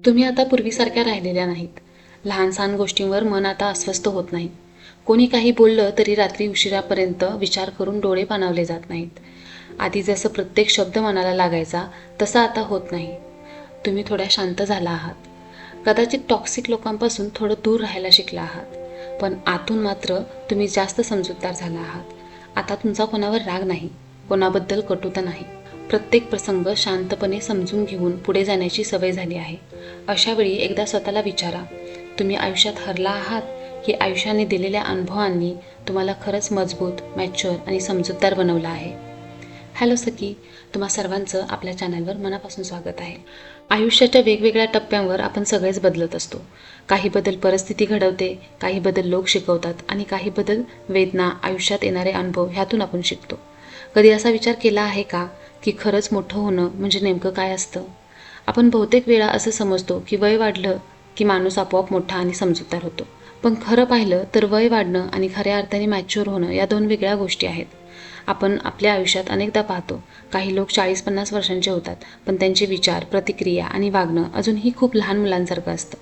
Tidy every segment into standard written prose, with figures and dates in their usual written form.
तुम्ही आता पूर्वीसारख्या राहिलेल्या नाहीत. लहान सहान गोष्टींवर मन आता अस्वस्थ होत नाही. कोणी काही बोललं तरी रात्री उशिरापर्यंत विचार करून डोळे पाणावले जात नाहीत. आधी जसं प्रत्येक शब्द मनाला लागायचा तसं आता होत नाही. तुम्ही थोड्या शांत झाला आहात. कदाचित टॉक्सिक लोकांपासून थोडं दूर राहायला शिकला आहात. पण आतून मात्र तुम्ही जास्त समजूतदार झाला आहात. आता तुमचा कोणावर राग नाही, कोणाबद्दल कटुता नाही. प्रत्येक प्रसंग शांतपणे समजून घेऊन पुढे जाण्याची सवय झाली आहे. अशा वेळी एकदा स्वतःला विचारा, तुम्ही आयुष्यात हरला आहात की आयुष्याने दिलेल्या अनुभवांनी तुम्हाला खरंच मजबूत, मॅच्युअर आणि समजूतदार बनवलं आहे. हॅलो सखी, तुम्हा सर्वांचं आपल्या चॅनलवर मनापासून स्वागत आहे. आयुष्याच्या वेगवेगळ्या टप्प्यांवर आपण सगळेच बदलत असतो. काही बदल परिस्थिती घडवते, काही बदल लोक शिकवतात आणि काही बदल वेदना, आयुष्यात येणारे अनुभव ह्यातून आपण शिकतो. कधी असा विचार केला आहे का की खरंच मोठं होणं म्हणजे नेमकं काय असतं? आपण बहुतेक वेळा असं समजतो की वय वाढलं की माणूस आपोआप मोठा आणि समजूतदार होतो. पण खरं पाहिलं तर वय वाढणं आणि खऱ्या अर्थाने मॅच्युअर होणं या दोन वेगळ्या गोष्टी आहेत. आपण आपल्या आयुष्यात अनेकदा पाहतो, काही लोक 40-50 वर्षांचे होतात, पण त्यांचे विचार, प्रतिक्रिया आणि वागणं अजूनही खूप लहान मुलांसारखं असतं.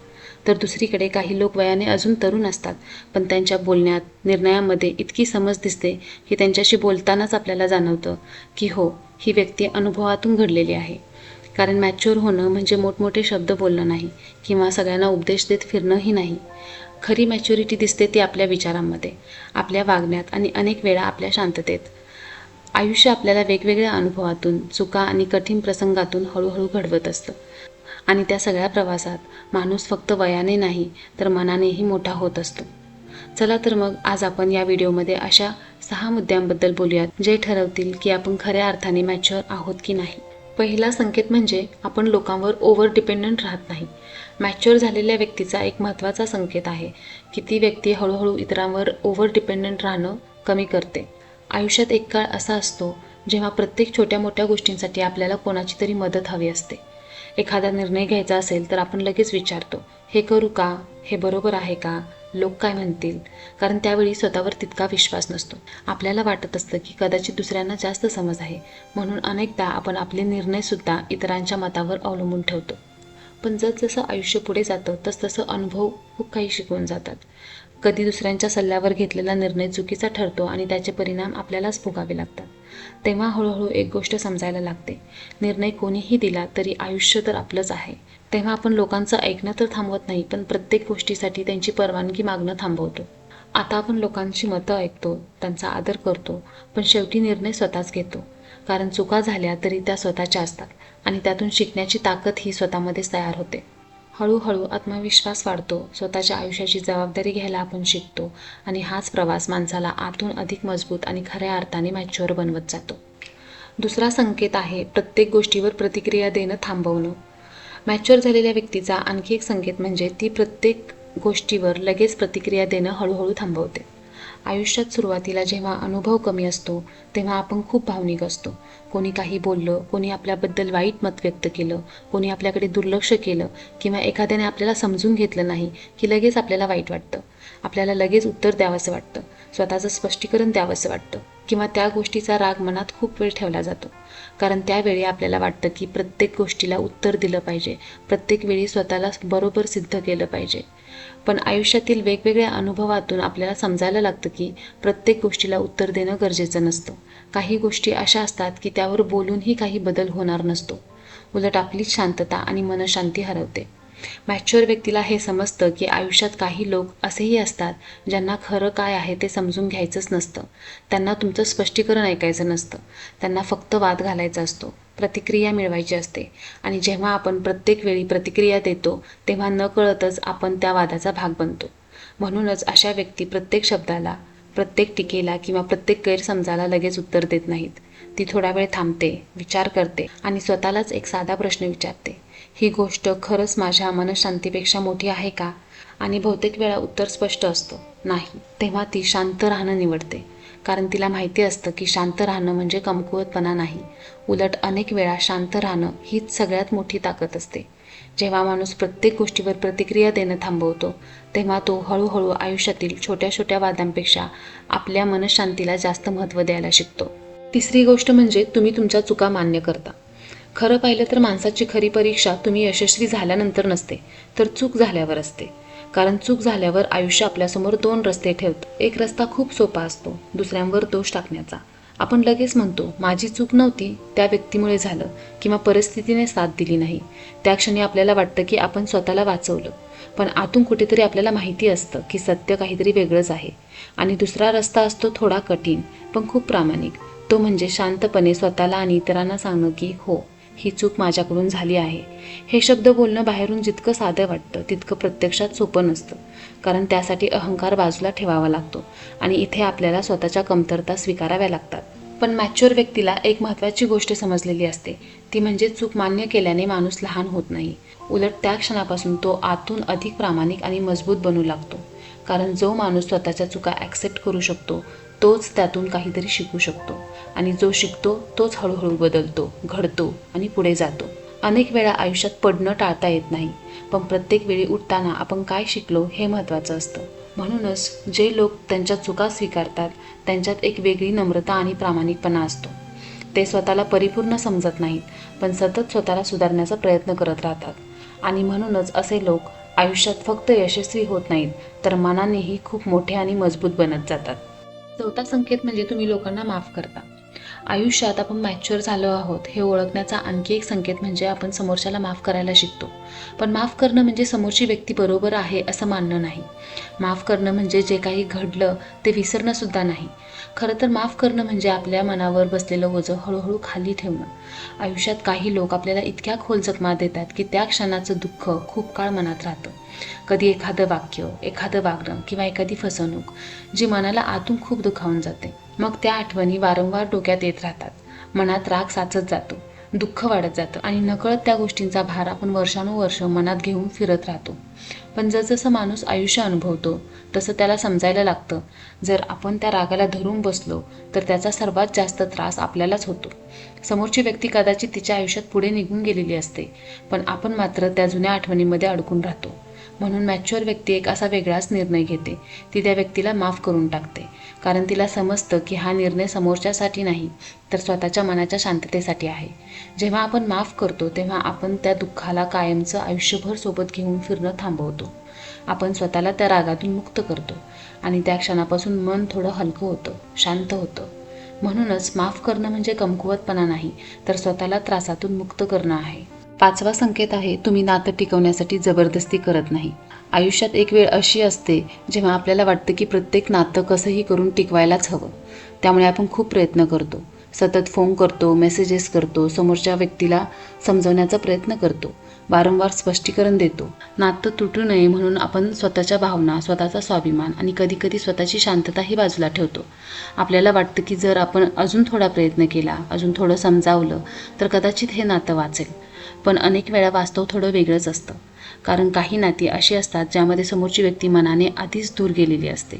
तर दुसरीकडे काही लोक वयाने अजून तरुण असतात, पण त्यांच्या बोलण्यात, निर्णयामध्ये इतकी समज दिसते की त्यांच्याशी बोलतानाच आपल्याला जाणवतं की हो, ही व्यक्ती अनुभवातून घडलेली आहे. कारण मॅच्युअर होणं म्हणजे मोठमोठे शब्द बोलणं नाही किंवा सगळ्यांना उपदेश देत फिरणंही नाही. खरी मॅच्युरिटी दिसते ती आपल्या विचारांमध्ये, आपल्या वागण्यात आणि अनेक वेळा आपल्या शांततेत. आयुष्य आपल्याला वेगवेगळ्या अनुभवातून, चुका आणि कठीण प्रसंगातून हळूहळू घडवत असतं. आणि त्या सगळ्या प्रवासात माणूस फक्त वयाने नाही तर मनानेही मोठा होत असतो. चला तर मग आज आपण या व्हिडिओमध्ये अशा 6 मुद्द्यांबद्दल बोलूयात जे ठरवतील की आपण खऱ्या अर्थाने मॅच्युअर आहोत की नाही. पहिला संकेत म्हणजे आपण लोकांवर ओव्हर डिपेंडंट राहत नाही. मॅच्युअर झालेल्या व्यक्तीचा एक महत्त्वाचा संकेत आहे की ती व्यक्ती हळूहळू इतरांवर ओव्हर डिपेंडंट राहणं कमी करते. आयुष्यात एक काळ असा असतो जेव्हा प्रत्येक छोट्या मोठ्या गोष्टींसाठी आपल्याला कोणाची तरी मदत हवी असते. एखादा निर्णय घ्यायचा असेल तर आपण लगेच विचारतो, हे करू का? हे बरोबर आहे का? लोक काय म्हणतील? कारण त्यावेळी स्वतःवर तितका विश्वास नसतो. आपल्याला वाटत असतं की कदाचित दुसऱ्यांना जास्त समज आहे, म्हणून अनेकदा आपण आपले निर्णयसुद्धा इतरांच्या मतावर अवलंबून ठेवतो. पण जसजसं आयुष्य पुढे जातं तसतसं अनुभव खूप काही शिकवून जातात. कधी दुसऱ्यांच्या सल्ल्यावर घेतलेला निर्णय चुकीचा ठरतो आणि त्याचे परिणाम आपल्यालाच भोगावे लागतात. तेव्हा हळूहळू एक गोष्ट समजायला लागते, निर्णय कोणीही दिला तरी आयुष्य तर आपलंच आहे. तेव्हा आपण लोकांचं ऐकणं तर थांबवत नाही, पण प्रत्येक गोष्टीसाठी त्यांची परवानगी मागणं थांबवतो. आता आपण लोकांची मतं ऐकतो, त्यांचा आदर करतो, पण शेवटी निर्णय स्वतःच घेतो. कारण चुका झाल्या तरी त्या स्वतःच्या असतात आणि त्यातून शिकण्याची ताकद ही स्वतःमध्येच तयार होते. हळूहळू आत्मविश्वास वाढतो, स्वतःच्या आयुष्याची जबाबदारी घ्यायला आपण शिकतो आणि हाच प्रवास माणसाला आतून अधिक मजबूत आणि खऱ्या अर्थाने मॅच्युअर बनवत जातो. दुसरा संकेत आहे प्रत्येक गोष्टीवर प्रतिक्रिया देणं थांबवणं. मॅच्युअर झालेल्या व्यक्तीचा आणखी एक संकेत म्हणजे ती प्रत्येक गोष्टीवर लगेच प्रतिक्रिया देणं हळूहळू थांबवते. आयुष्यात सुरुवातीला जेव्हा अनुभव कमी असतो तेव्हा आपण खूप भावनिक असतो. कोणी काही बोललं, कोणी आपल्याबद्दल वाईट मत व्यक्त केलं, कोणी आपल्याकडे दुर्लक्ष केलं किंवा एखाद्याने आपल्याला समजून घेतलं नाही की लगेच आपल्याला वाईट वाटतं. आपल्याला लगेच उत्तर द्यावंसं वाटतं, स्वतःचं स्पष्टीकरण द्यावंसं वाटतं किंवा त्या गोष्टीचा राग मनात खूप वेळ ठेवला जातो. कारण त्यावेळी आपल्याला वाटतं की प्रत्येक गोष्टीला उत्तर दिलं पाहिजे, प्रत्येक वेळी स्वतःला बरोबर सिद्ध केलं पाहिजे. पण आयुष्यातील वेगवेगळ्या अनुभवातून आपल्याला समजायला लागतं की प्रत्येक गोष्टीला उत्तर देणं गरजेचं नसतं. काही गोष्टी अशा असतात की त्यावर बोलूनही काही बदल होणार नसतो. उलट आपलीच शांतता आणि मनशांती हरवते. मॅच्युअर व्यक्तीला हे समजतं की आयुष्यात काही लोक असेही असतात ज्यांना खरं काय आहे ते समजून घ्यायचंच नसतं. त्यांना तुमचं स्पष्टीकरण ऐकायचं नसतं. त्यांना फक्त वाद घालायचा असतो, प्रतिक्रिया मिळवायची असते आणि जेव्हा आपण प्रत्येक वेळी प्रतिक्रिया देतो तेव्हा नकळतच आपण त्या वादाचा भाग बनतो. म्हणूनच अशा व्यक्ती प्रत्येक शब्दाला, प्रत्येक टीकेला किंवा प्रत्येक गैरसमजाला लगेच उत्तर देत नाहीत. ती थोडा वेळ थांबते, विचार करते आणि स्वतःलाच एक साधा प्रश्न विचारते, ही गोष्ट खरंच माझ्या मनशांतीपेक्षा मोठी आहे का? आणि बहुतेक वेळा उत्तर स्पष्ट असतं, नाही. तेव्हा ती शांत राहणं निवडते. कारण तिला माहिती असतं की शांत राहणं म्हणजे कमकुवतपणा नाही. उलट अनेक वेळा शांत राहणं हीच सगळ्यात मोठी ताकद असते. जेव्हा माणूस प्रत्येक गोष्टीवर प्रतिक्रिया देणं थांबवतो तेव्हा तो हळूहळू आयुष्यातील छोट्या छोट्या वादांपेक्षा आपल्या मनशांतीला जास्त महत्त्व द्यायला शिकतो. तिसरी गोष्ट म्हणजे तुम्ही तुमच्या चुका मान्य करता. खरं पाहिलं तर माणसाची खरी परीक्षा तुम्ही यशस्वी झाल्यानंतर नसते, तर चूक झाल्यावर असते. कारण चूक झाल्यावर आयुष्य आपल्यासमोर दोन रस्ते ठेवतं. एक रस्ता खूप सोपा असतो, दुसऱ्यांवर दोष टाकण्याचा. आपण लगेच म्हणतो, माझी चूक नव्हती, त्या व्यक्तीमुळे झालं किंवा परिस्थितीने साथ दिली नाही. त्या क्षणी आपल्याला वाटतं की आपण स्वतःला वाचवलं. पण आतून कुठेतरी आपल्याला माहिती असतं की सत्य काहीतरी वेगळंच आहे. आणि दुसरा रस्ता असतो थोडा कठीण पण खूप प्रामाणिक. तो म्हणजे शांतपणे स्वतःला आणि इतरांना सांगणं की हो, ही चूक माझ्याकडून झाली आहे. हे शब्द बोलणं बाहेरून जितकं साधं वाटतं तितकं प्रत्यक्षात सोपं नसतं. कारण त्यासाठी अहंकार बाजूला ठेवावा लागतो आणि इथे आपल्याला स्वतःच्या कमतरता स्वीकाराव्या लागतात. पण मॅच्युअर व्यक्तीला एक महत्त्वाची गोष्ट समजलेली असते, ती म्हणजे चूक मान्य केल्याने माणूस लहान होत नाही. उलट त्या क्षणापासून तो आतून अधिक प्रामाणिक आणि मजबूत बनू लागतो. कारण जो माणूस स्वतःच्या चुका ॲक्सेप्ट करू शकतो तोच त्यातून काहीतरी शिकू शकतो. आणि जो शिकतो तोच हळूहळू बदलतो, घडतो आणि पुढे जातो. अनेक वेळा आयुष्यात पडणं टाळता येत नाही, पण प्रत्येक वेळी उठताना आपण काय शिकलो हे महत्त्वाचं असतं. म्हणूनच जे लोक त्यांच्या चुका स्वीकारतात त्यांच्यात एक वेगळी नम्रता आणि प्रामाणिकपणा असतो. ते स्वतःला परिपूर्ण समजत नाहीत, पण सतत स्वतःला सुधारण्याचा प्रयत्न करत राहतात. आणि म्हणूनच असे लोक आयुष्यात फक्त यशस्वी होत नाहीत, तर मनानेही खूप मोठे आणि मजबूत बनत जातात. चौथा संकेत म्हणजे तुम्ही लोकांना माफ करता. आयुष्यात आपण मॅच्युअर झालो आहोत हे ओळखण्याचा आणखी एक संकेत म्हणजे आपण समोरच्याला माफ करायला शिकतो. पण माफ करणं म्हणजे समोरची व्यक्ती बरोबर आहे असं मानणं नाही. माफ करणं म्हणजे जे काही घडलं ते विसरणं सुद्धा नाही. खरं तर माफ करणं म्हणजे आपल्या मनावर बसलेलं ओझं हळूहळू खाली ठेवणं. आयुष्यात काही लोक आपल्याला इतक्या खोल जखमा देतात की त्या क्षणाचं दुःख खूप काळ मनात राहतं. कधी एखादं वाक्य, एखादं वागणं किंवा एखादी फसवणूक जी मनाला आतून खूप दुखावून जाते. मग त्या आठवणी वारंवार डोक्यात येत राहतात. मनात राग साचत जातो, दुःख वाढत जातं आणि नकळत त्या गोष्टींचा भार आपण वर्षानुवर्ष मनात घेऊन फिरत राहतो. पण जसजसं माणूस आयुष्य अनुभवतो तसं त्याला समजायला लागतं, जर आपण त्या रागाला धरून बसलो तर त्याचा सर्वात जास्त त्रास आपल्यालाच होतो. समोरची व्यक्ती कदाचित तिच्या आयुष्यात पुढे निघून गेलेली असते, पण आपण मात्र त्या जुन्या आठवणींमध्ये अडकून राहतो. म्हणून मॅच्युअर व्यक्ती एक असा वेगळाच निर्णय घेते. ती त्या व्यक्तीला माफ करून टाकते. कारण तिला समजतं की हा निर्णय समोरच्यासाठी नाही, तर स्वतःच्या मनाच्या शांततेसाठी आहे. जेव्हा आपण माफ करतो तेव्हा आपण त्या दुःखाला कायमचं आयुष्यभर सोबत घेऊन फिरणं थांबवतो. आपण स्वतःला त्या रागातून मुक्त करतो आणि त्या क्षणापासून मन थोडं हलकं होतं, शांत होतं. म्हणूनच माफ करणं म्हणजे कमकुवतपणा नाही, तर स्वतःला त्रासातून मुक्त करणं आहे. पाचवा संकेत आहे, तुम्ही नातं टिकवण्यासाठी जबरदस्ती करत नाही. आयुष्यात एक वेळ अशी असते जेव्हा आपल्याला वाटतं की प्रत्येक नातं कसंही करून टिकवायलाच हवं. त्यामुळे आपण खूप प्रयत्न करतो, सतत फोन करतो, मेसेजेस करतो, समोरच्या व्यक्तीला समजवण्याचा प्रयत्न करतो, वारंवार स्पष्टीकरण देतो. नातं तुटू नये म्हणून आपण स्वतःच्या भावना, स्वतःचा स्वाभिमान आणि कधीकधी स्वतःची शांतताही बाजूला ठेवतो. आपल्याला वाटतं की जर आपण अजून थोडा प्रयत्न केला, अजून थोडं समजावलं तर कदाचित हे नातं वाचेल. पण अनेक वेळा वास्तव थोडं वेगळंच असतं. कारण काही नाती अशी असतात ज्यामध्ये समोरची व्यक्ती मनाने आधीच दूर गेलेली असते.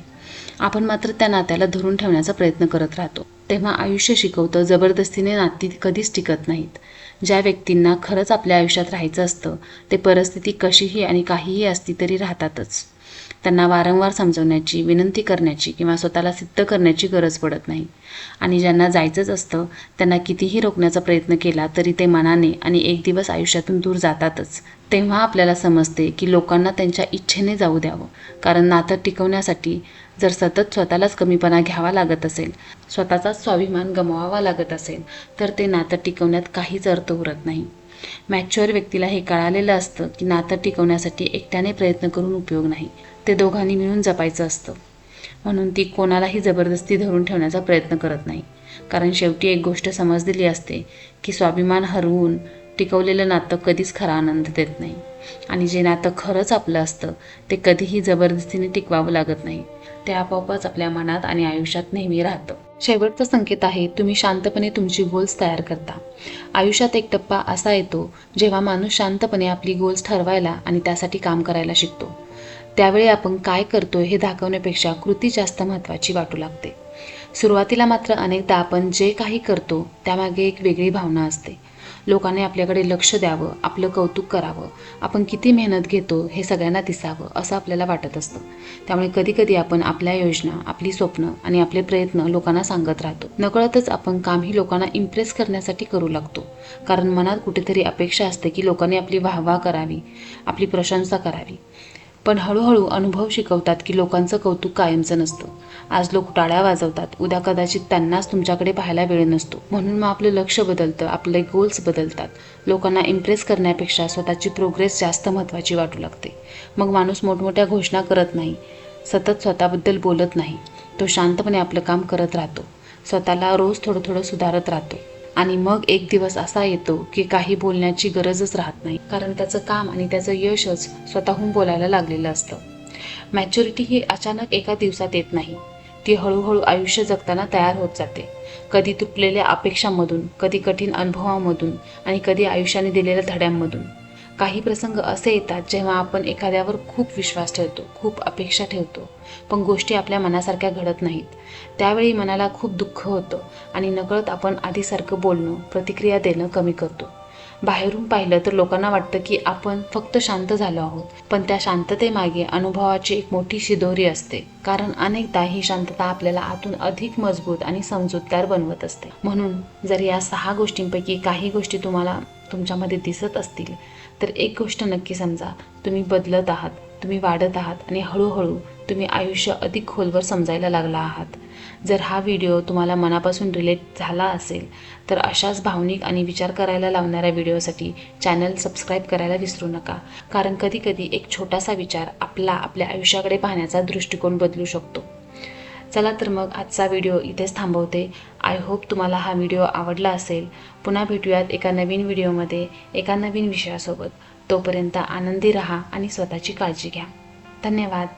आपण मात्र त्या नात्याला धरून ठेवण्याचा प्रयत्न करत राहतो. तेव्हा आयुष्य शिकवतं, जबरदस्तीने नाती कधीच टिकत नाहीत. ज्या व्यक्तींना खरंच आपल्या आयुष्यात राहायचं असतं ते परिस्थिती कशीही आणि काहीही असती तरी राहतातच. त्यांना वारंवार समजवण्याची, विनंती करण्याची किंवा स्वतःला सिद्ध करण्याची गरज पडत नाही. आणि ज्यांना जायचंच असतं त्यांना कितीही रोखण्याचा प्रयत्न केला तरी ते मनाने आणि एक दिवस आयुष्यातून दूर जातातच. तेव्हा आपल्याला समजते की लोकांना त्यांच्या इच्छेने जाऊ द्यावं. कारण नातं टिकवण्यासाठी जर सतत स्वतःलाच कमीपणा घ्यावा लागत असेल, स्वतःचाच स्वाभिमान गमवावा लागत असेल, तर ते नातं टिकवण्यात काहीच अर्थ उरत नाही. मॅच्युअर व्यक्तीला हे कळालेलं असतं की नातं टिकवण्यासाठी एकट्याने प्रयत्न करून उपयोग नाही, ते दोघांनी मिळून जपायचं असतं. म्हणून ती कोणालाही जबरदस्ती धरून ठेवण्याचा प्रयत्न करत नाही. कारण शेवटी एक गोष्ट समजलेली असते की स्वाभिमान हरवून टिकवलेलं नातं कधीच खरा आनंद देत नाही. आणि जे नातं खरंच आपलं असतं ते कधीही जबरदस्तीने टिकवावं लागत नाही. ते आपोआपच आपल्या मनात आणि आयुष्यात नेहमी राहतं. शेवटचा संकेत आहे, तुम्ही शांतपणे तुमची गोल्स तयार करता. आयुष्यात एक टप्पा असा येतो जेव्हा माणूस शांतपणे आपली गोल्स ठरवायला आणि त्यासाठी काम करायला शिकतो. त्यावेळी आपण काय करतोय हे दाखवण्यापेक्षा कृती जास्त महत्त्वाची वाटू लागते. सुरुवातीला मात्र अनेकदा आपण जे काही करतो त्यामागे एक वेगळी भावना असते. लोकांनी आपल्याकडे लक्ष द्यावं, आपलं कौतुक करावं, आपण किती मेहनत घेतो हे सगळ्यांना दिसावं असं आपल्याला वाटत असतं. त्यामुळे कधीकधी आपण आपल्या योजना, आपली स्वप्न आणि आपले प्रयत्न लोकांना सांगत राहतो. नकळतच आपण कामही लोकांना इम्प्रेस करण्यासाठी करू लागतो, कारण मनात कुठेतरी अपेक्षा असते की लोकांनी आपली वाहवा करावी, आपली प्रशंसा करावी. पण हळूहळू अनुभव शिकवतात की लोकांचं कौतुक कायमचं नसतं. आज लोक टाळ्या वाजवतात, उद्या कदाचित त्यांनाच तुमच्याकडे पाहायला वेळ नसतो. म्हणून मग आपलं लक्ष बदलतं, आपले गोल्स बदलतात. लोकांना इम्प्रेस करण्यापेक्षा स्वतःची प्रोग्रेस जास्त महत्त्वाची वाटू लागते. मग माणूस मोठमोठ्या घोषणा करत नाही, सतत स्वतःबद्दल बोलत नाही. तो शांतपणे आपलं काम करत राहतो, स्वतःला रोज थोडं थोडं सुधारत राहतो. आणि मग एक दिवस असा येतो की काही बोलण्याची गरजच राहत नाही, कारण त्याचं काम आणि त्याचं यशच स्वतःहून बोलायला लागलेलं असतं. मॅच्युरिटी ही अचानक एका दिवसात येत नाही, ती हळूहळू आयुष्य जगताना तयार होत जाते. कधी तुटलेल्या अपेक्षांमधून, कधी कठीण अनुभवांमधून आणि कधी आयुष्याने दिलेल्या धड्यांमधून. काही प्रसंग असे येतात जेव्हा आपण एखाद्यावर खूप विश्वास ठेवतो, खूप अपेक्षा ठेवतो, पण गोष्टी आपल्या मनासारख्या घडत नाहीत. त्यावेळी मनाला खूप दुःख होतं आणि नकळत आपण आधीसारखं बोलणं, प्रतिक्रिया देणं कमी करतो. बाहेरून पाहिलं तर लोकांना वाटतं की आपण फक्त शांत झालो आहोत, पण त्या शांततेमागे अनुभवाची एक मोठी शिदोरी असते. कारण अनेकदा ही शांतता आपल्याला आतून अधिक मजबूत आणि समजूतदार बनवत असते. म्हणून जर या 6 गोष्टींपैकी काही गोष्टी तुम्हाला तुमच्यामध्ये दिसत असतील तर एक गोष्ट नक्की समजा, तुम्ही बदलत आहात, तुम्ही वाढत आहात आणि हळूहळू तुम्ही आयुष्य अधिक खोलवर समजायला लागला आहात. जर हा व्हिडिओ तुम्हाला मनापासून रिलेट झाला असेल तर अशाच भावनिक आणि विचार करायला लावणाऱ्या व्हिडिओसाठी चॅनल सबस्क्राईब करायला विसरू नका. कारण कधीकधी एक छोटासा विचार आपल्या आयुष्याकडे पाहण्याचा दृष्टिकोन बदलू शकतो. चला तर मग आजचा व्हिडिओ इथेच थांबवते. आय होप तुम्हाला हा व्हिडिओ आवडला असेल. पुन्हा भेटूयात एका नवीन व्हिडिओमध्ये एका नवीन विषयासोबत. तोपर्यंत आनंदी राहा आणि स्वतःची काळजी घ्या. धन्यवाद.